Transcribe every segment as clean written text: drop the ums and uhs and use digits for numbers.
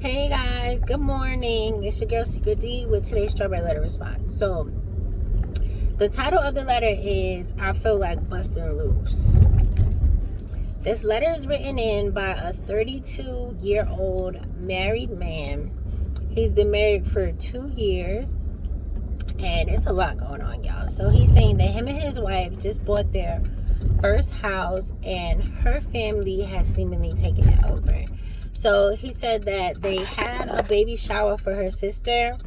Hey guys, good morning. It's your girl SeekretD with today's strawberry letter response. So, the title of the letter is I Feel Like Busting Loose. This letter is written in by a 32-year-old married man. He's been married for 2 years, and it's a lot going on, y'all. So, he's saying that him and his wife just bought their first house, and her family has seemingly taken it over. So he said that they had a baby shower for her sister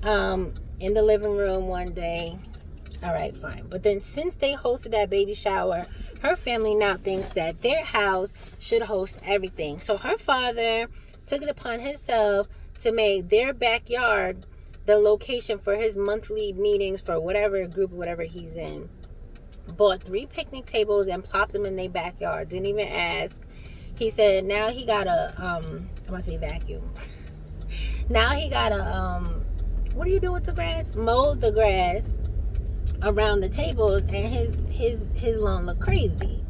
in the living room one day. All right, fine. But then since they hosted that baby shower, her family now thinks that their house should host everything. So her father took it upon himself to make their backyard the location for his monthly meetings for whatever group, whatever he's in. Bought 3 picnic tables and plopped them in their backyard. Didn't even ask. He said now he got a, I'm going to say vacuum. Now he got a, what do you do with the grass? Mow the grass around the tables, and his lawn looked crazy.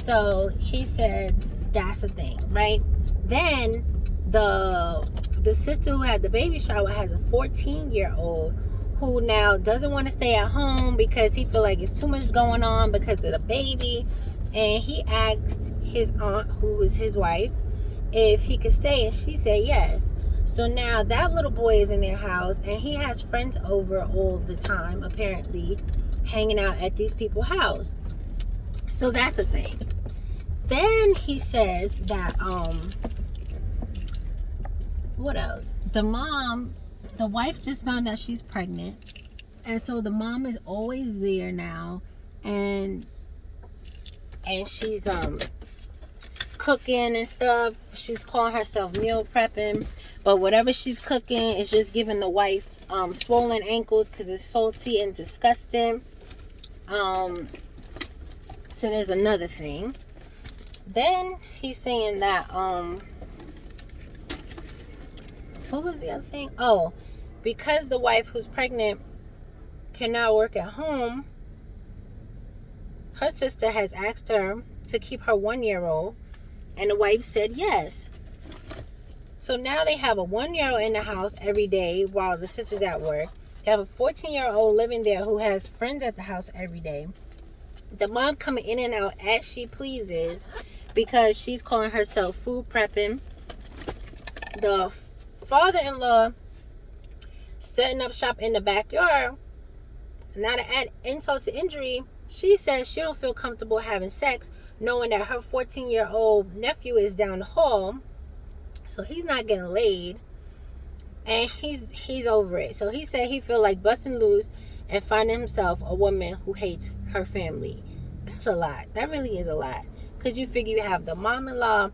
So he said that's a thing, right? Then the sister who had the baby shower has a 14-year-old who now doesn't want to stay at home because he feel like it's too much going on because of the baby. And he asked his aunt, who was his wife, if he could stay, and she said yes. So now that little boy is in their house, and he has friends over all the time, apparently, hanging out at these people's house. So that's a thing. Then he says that, what else? The wife just found out she's pregnant, and so the mom is always there now, and she's cooking and stuff. She's calling herself meal prepping, but whatever she's cooking is just giving the wife swollen ankles because it's salty and disgusting. So there's another thing. Then he's saying that what was the other thing? Oh, because the wife who's pregnant cannot work at home, her sister has asked her to keep her 1-year-old, and the wife said yes. So now they have a 1-year-old in the house every day while the sister's at work. They have a 14-year-old living there who has friends at the house every day. The mom coming in and out as she pleases because she's calling herself food prepping. The father-in-law setting up shop in the backyard. Now to add insult to injury, she says she don't feel comfortable having sex knowing that her 14-year-old nephew is down the hall. So he's not getting laid. And he's over it. So he said he feel like busting loose and finding himself a woman who hates her family. That's a lot. That really is a lot. Because you figure you have the mom-in-law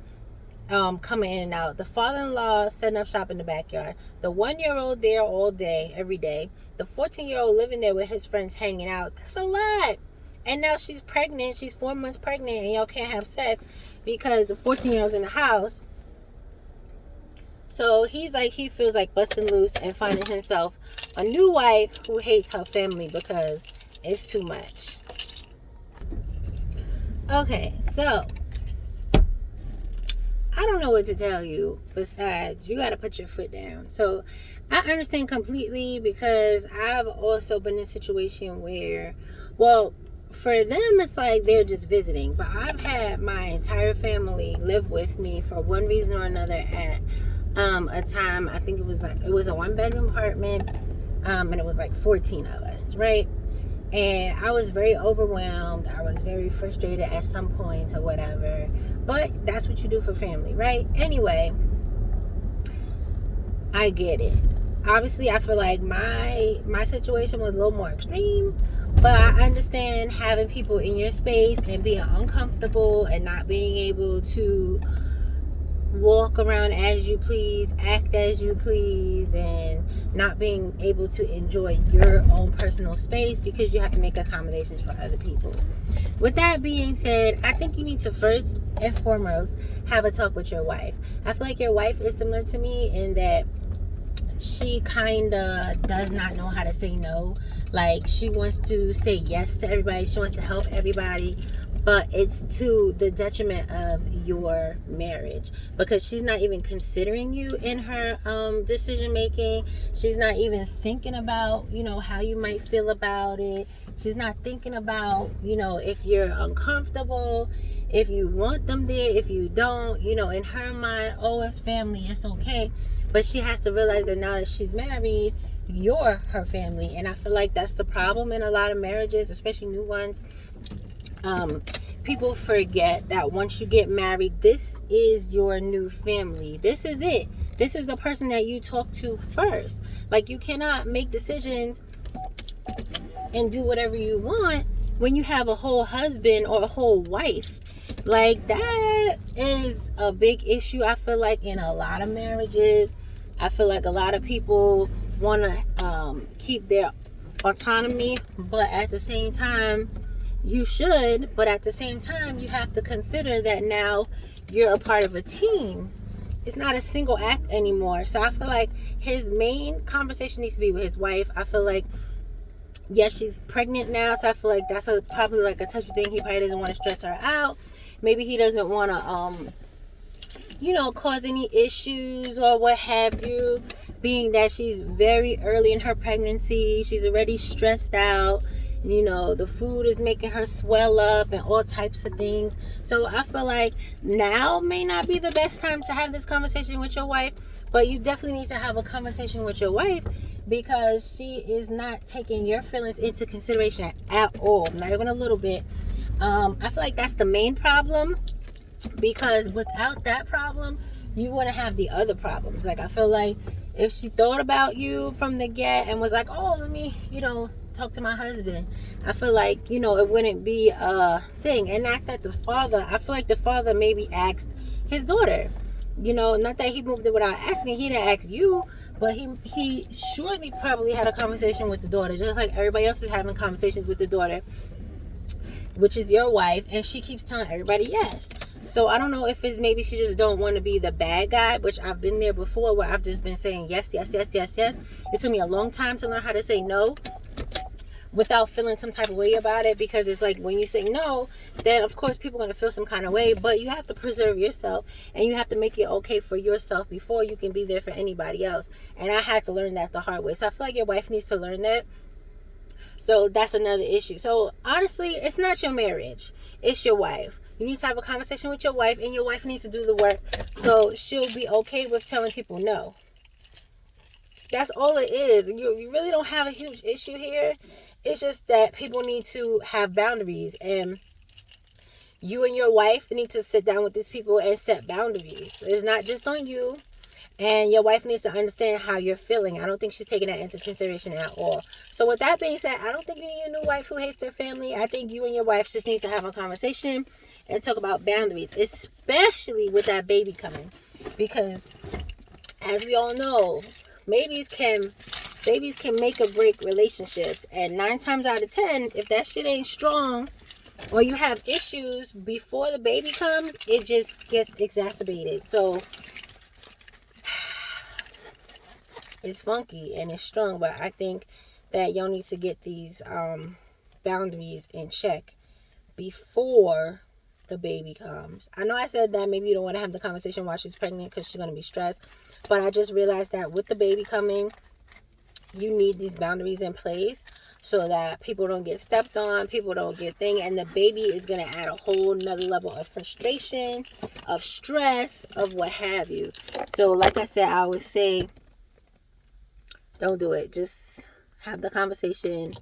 coming in and out, the father-in-law setting up shop in the backyard, the 1-year-old there all day, every day, the 14-year-old living there with his friends hanging out. That's a lot. And now she's pregnant. She's 4 months pregnant, and y'all can't have sex because the 14-year-old's in the house. So he feels like busting loose and finding himself a new wife who hates her family because it's too much. Okay, so I don't know what to tell you besides you got to put your foot down. So I understand completely because I've also been in a situation where, well, for them it's like they're just visiting, but I've had my entire family live with me for one reason or another at a time. I think it was a 1-bedroom apartment, and it was like 14 of us, right? And I was very overwhelmed. I was very frustrated at some points or whatever. But that's what you do for family, right? Anyway, I get it. Obviously, I feel like my situation was a little more extreme. But I understand having people in your space and being uncomfortable and not being able to walk around as you please, act as you please, and not being able to enjoy your own personal space because you have to make accommodations for other people. With that being said, I think you need to first and foremost have a talk with your wife. I feel like your wife is similar to me in that she kind of does not know how to say no. Like, she wants to say yes to everybody. She wants to help everybody. but it's to the detriment of your marriage, because she's not even considering you in her decision making. She's not even thinking about, how you might feel about it. She's not thinking about, if you're uncomfortable, if you want them there, if you don't. In her mind, oh, it's family, it's okay. But she has to realize that now that she's married, you're her family. And I feel like that's the problem in a lot of marriages, especially new ones. People forget that once you get married, this is your new family. This is it. This is the person that you talk to first. Like, you cannot make decisions and do whatever you want when you have a whole husband or a whole wife. Like, that is a big issue, I feel like, in a lot of marriages. I feel like a lot of people want to keep their autonomy, but at the same time, you should, but at the same time, you have to consider that now you're a part of a team. It's not a single act anymore. So I feel like his main conversation needs to be with his wife. I feel like, yes, she's pregnant now, so I feel like that's probably like a touchy thing. He probably doesn't want to stress her out. Maybe he doesn't want to, cause any issues or what have you, being that she's very early in her pregnancy. She's already stressed out. The food is making her swell up and all types of things. So I feel like now may not be the best time to have this conversation with your wife, but you definitely need to have a conversation with your wife, because she is not taking your feelings into consideration at all, not even a little bit. I feel like that's the main problem, because without that problem, you wouldn't have the other problems. Like, I feel like if she thought about you from the get and was like, oh, let me, talk to my husband, I feel like, it wouldn't be a thing. And not that I feel like the father maybe asked his daughter, not that he moved it without asking. He didn't ask you, but he surely probably had a conversation with the daughter, just like everybody else is having conversations with the daughter, which is your wife, and she keeps telling everybody yes. So I don't know if it's maybe she just don't want to be the bad guy, which I've been there before, where I've just been saying yes, yes, yes, yes, yes. It took me a long time to learn how to say no without feeling some type of way about it, because it's like, when you say no, then of course people are going to feel some kind of way, but you have to preserve yourself, and you have to make it okay for yourself before you can be there for anybody else. And I had to learn that the hard way. So I feel like your wife needs to learn that. So that's another issue. So honestly, it's not your marriage, it's your wife. You need to have a conversation with your wife, and your wife needs to do the work so she'll be okay with telling people no. That's all it is. You really don't have a huge issue here. It's just that people need to have boundaries, and you and your wife need to sit down with these people and set boundaries. It's not just on you, and your wife needs to understand how you're feeling. I don't think she's taking that into consideration at all. So with that being said, I don't think you need a new wife who hates their family. I think you and your wife just need to have a conversation and talk about boundaries, especially with that baby coming, because as we all know, babies can make or break relationships. And 9 times out of 10, if that shit ain't strong, or you have issues before the baby comes, it just gets exacerbated. So it's funky and it's strong, but I think that y'all need to get these boundaries in check before the baby comes. I know I said that maybe you don't want to have the conversation while she's pregnant because she's going to be stressed, but I just realized that with the baby coming, you need these boundaries in place so that people don't get stepped on, people don't get things, and the baby is going to add a whole nother level of frustration, of stress, of what have you. So like I said, I would say, don't do it. Just have the conversation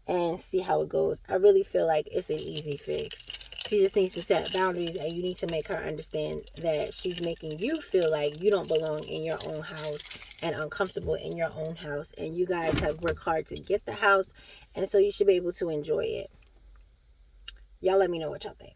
and see how it goes. I really feel like it's an easy fix. She just needs to set boundaries, and you need to make her understand that she's making you feel like you don't belong in your own house and uncomfortable in your own house. And you guys have worked hard to get the house, and so you should be able to enjoy it. Y'all let me know what y'all think.